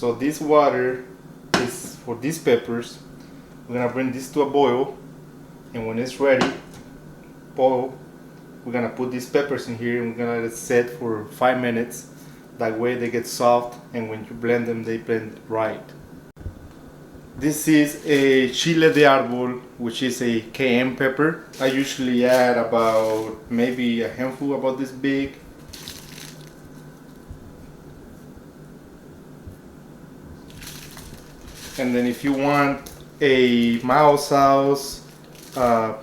So this water is for these peppers. We're gonna bring this to a boil, and when it's ready, boil, we're gonna put these peppers in here and we're gonna let it set for 5 minutes. That way they get soft, and when you blend them, they blend right. This is a chile de árbol, which is a cayenne pepper. I usually add about maybe a handful about this big. And then if you want a mild sauce, I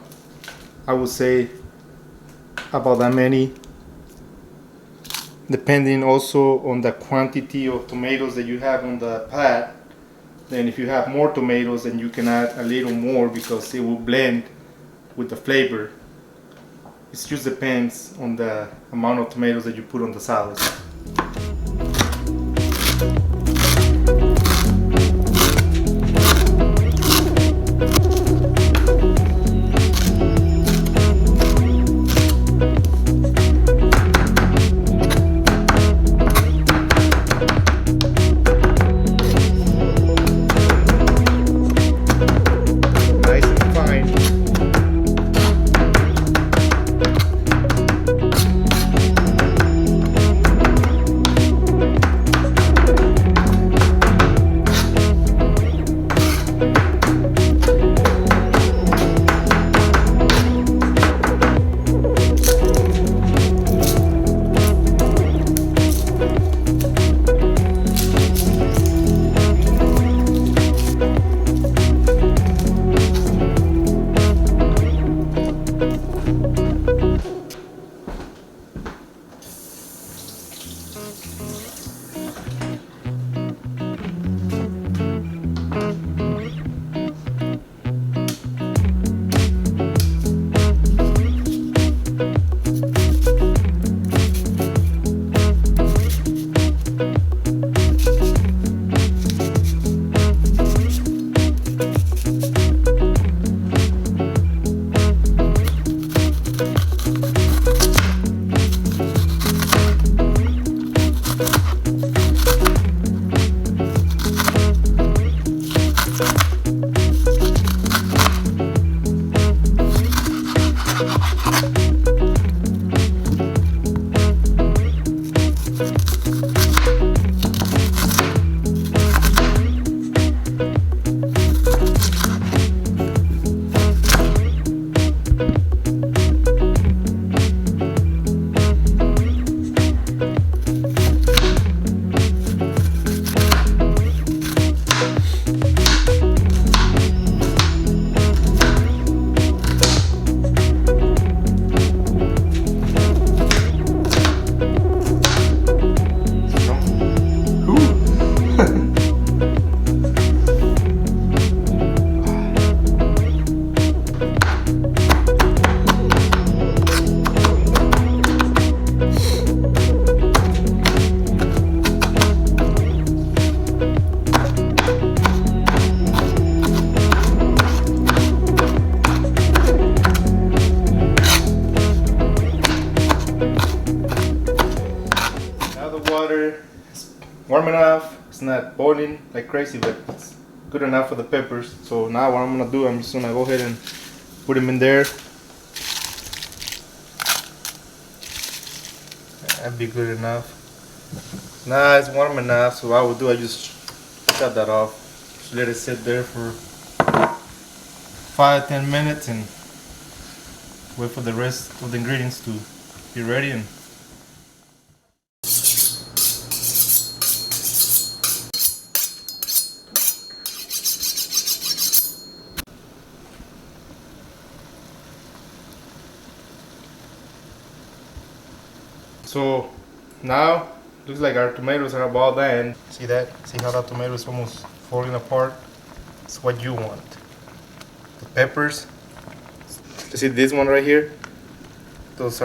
would say about that many, depending also on the quantity of tomatoes that you have on the pot. Then if you have more tomatoes, then you can add a little more because it will blend with the flavor. It just depends on the amount of tomatoes that you put on the salad. Warm enough. It's not boiling like crazy, but it's good enough for the peppers. So now what I'm gonna do, I'm just gonna go ahead and put them in there. That'd be good enough. Nah, it's warm enough, so what I would do, I just shut that off. Just let it sit there for 5-10 minutes and wait for the rest of the ingredients to be ready. And so now looks like our tomatoes are about done. See that? See how that tomato is almost falling apart? It's what you want. The peppers. You see this one right here? Those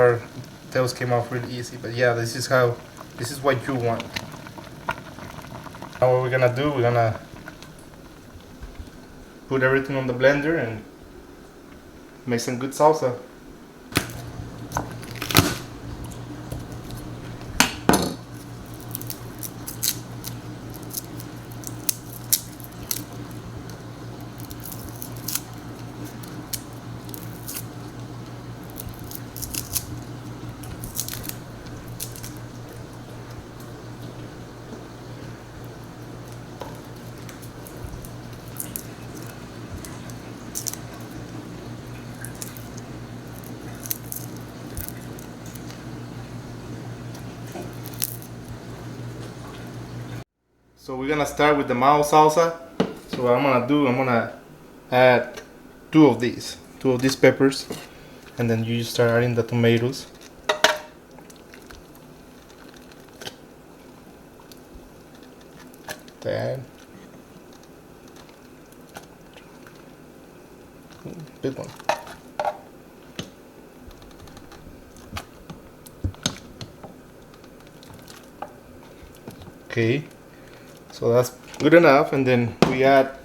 came off really easy. But yeah, this is what you want. Now what we're gonna do, we're gonna put everything on the blender and make some good salsa. So we're gonna start with the mild salsa. So what I'm gonna add two of these peppers, and then you start adding the tomatoes. That big one. Okay. So that's good enough, and then we add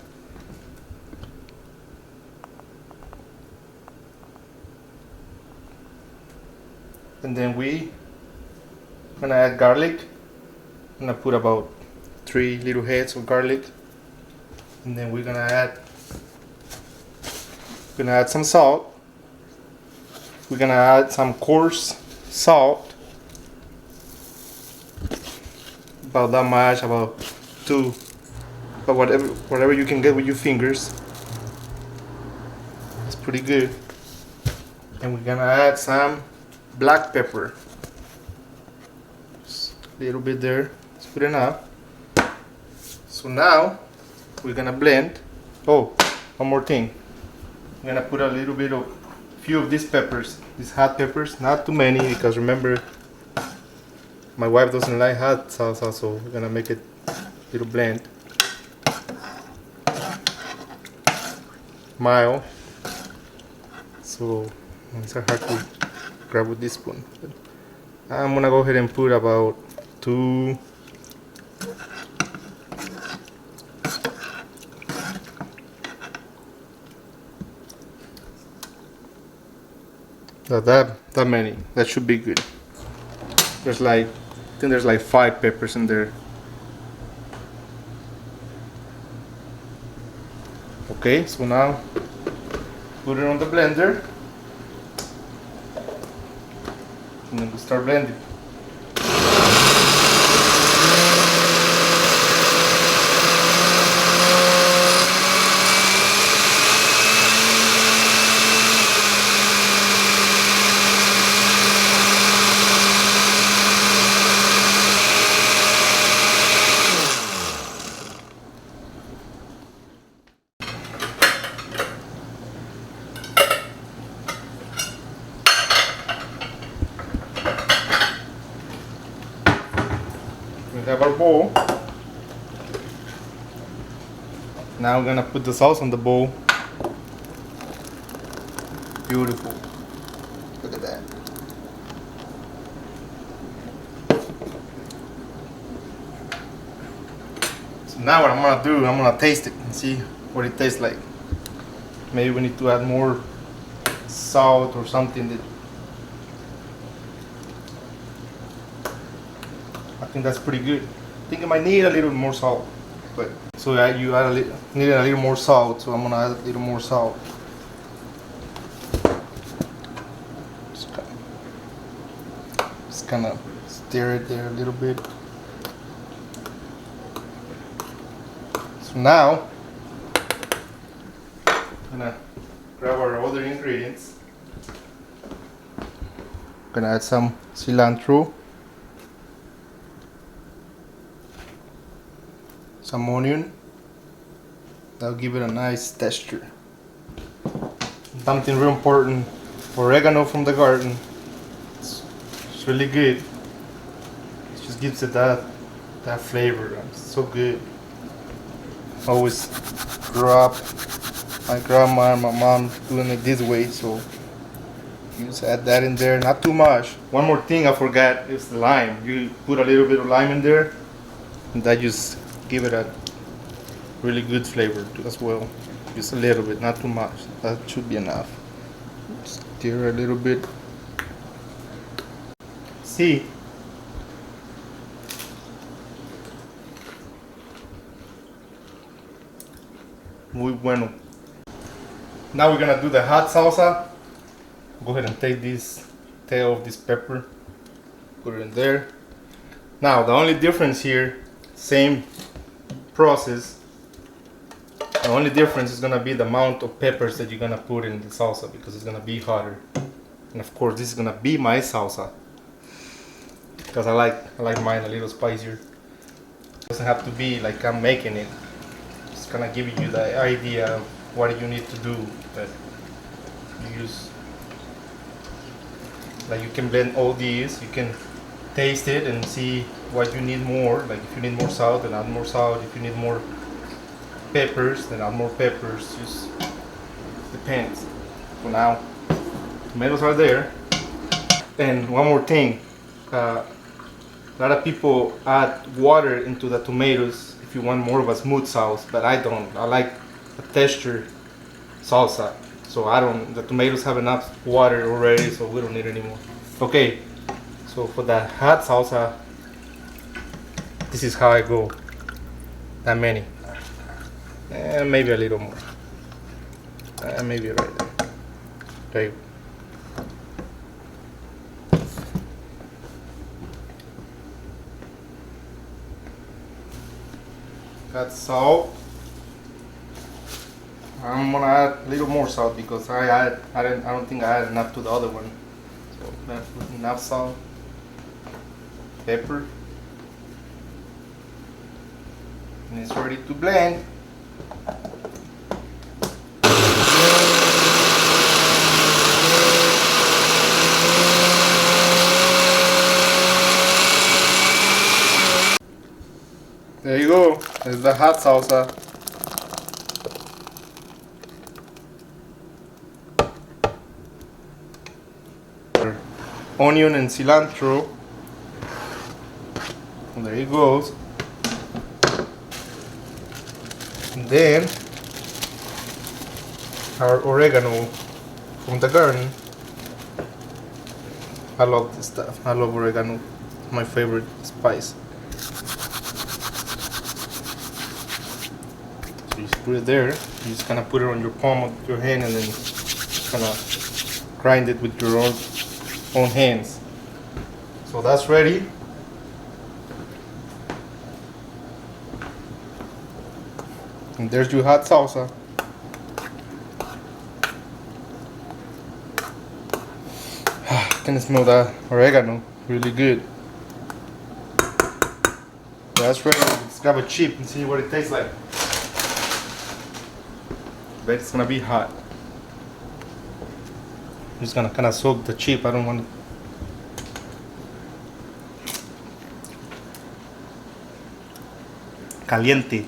gonna add garlic. I'm gonna put about 3 little heads of garlic, and then we're gonna add some salt. We're gonna add some coarse salt, about that much, about 2, but whatever you can get with your fingers. It's pretty good. And we're gonna add some black pepper. Just a little bit there. It's good enough. So now we're gonna blend. Oh, one more thing. I'm gonna put a few of these peppers, these hot peppers, not too many, because remember, my wife doesn't like hot salsa, so we're gonna make it little blend. Mild. So it's hard to grab with this spoon. I'm gonna go ahead and put about 2. That many. That should be good. I think there's like 5 peppers in there. Okay, so now put it on the blender, and then we start blending. We have our bowl. Now we're gonna put the sauce on the bowl. Beautiful. Look at that. So now what I'm gonna do, I'm gonna taste it and see what it tastes like. Maybe we need to add more salt or something. I think that's pretty good. I think it might need a little more salt, but so you need a little more salt. So I'm gonna add a little more salt. Just kind of Stir it there a little bit. So now, I'm gonna grab our other ingredients. Gonna add some cilantro, some onion. That'll give it a nice texture. Something real important, oregano from the garden. It's really good. It just gives it that flavor. It's so good. Always grew up my grandma and my mom doing it this way, so you just add that in there, not too much. One more thing I forgot is the lime. You put a little bit of lime in there, and that just give it a really good flavor as well. Just a little bit, not too much. That should be enough. Stir a little bit. See. Muy bueno. Now we're gonna do the hot salsa. Go ahead and take this tail of this pepper, put it in there. Now the only difference here, same process. The only difference is gonna be the amount of peppers that you're gonna put in the salsa, because it's gonna be hotter. And of course, this is gonna be my salsa, because I like mine a little spicier. It doesn't have to be like I'm making it. It's gonna give you the idea of what you need to do. But you use, like, you can blend all these. You can taste it and see what you need more. Like if you need more salt, then add more salt. If you need more peppers, then add more peppers. Just depends. For now, tomatoes are there. And one more thing, a lot of people add water into the tomatoes if you want more of a smooth sauce, but I don't. I like a texture salsa, so I don't. The tomatoes have enough water already, so we don't need any more. Okay, so for the hot salsa, this is how I go. That many. Maybe a little more. Maybe right there. There you go. Got salt. I'm gonna add a little more salt because I don't think I added enough to the other one. So that's enough salt. Pepper. And it's ready to blend. There you go. There's the hot salsa. Onion and cilantro. And there it goes. And then our oregano from the garden. I love this stuff. I love oregano. My favorite spice. So you just put it there. You just kind of put it on your palm of your hand and then kind of grind it with your own hands. So that's ready. And there's your hot salsa. I can smell that oregano really good. That's ready. Let's grab a chip and see what it tastes like. Bet it's gonna be hot. I'm just gonna kind of soak the chip. I don't want it. Caliente.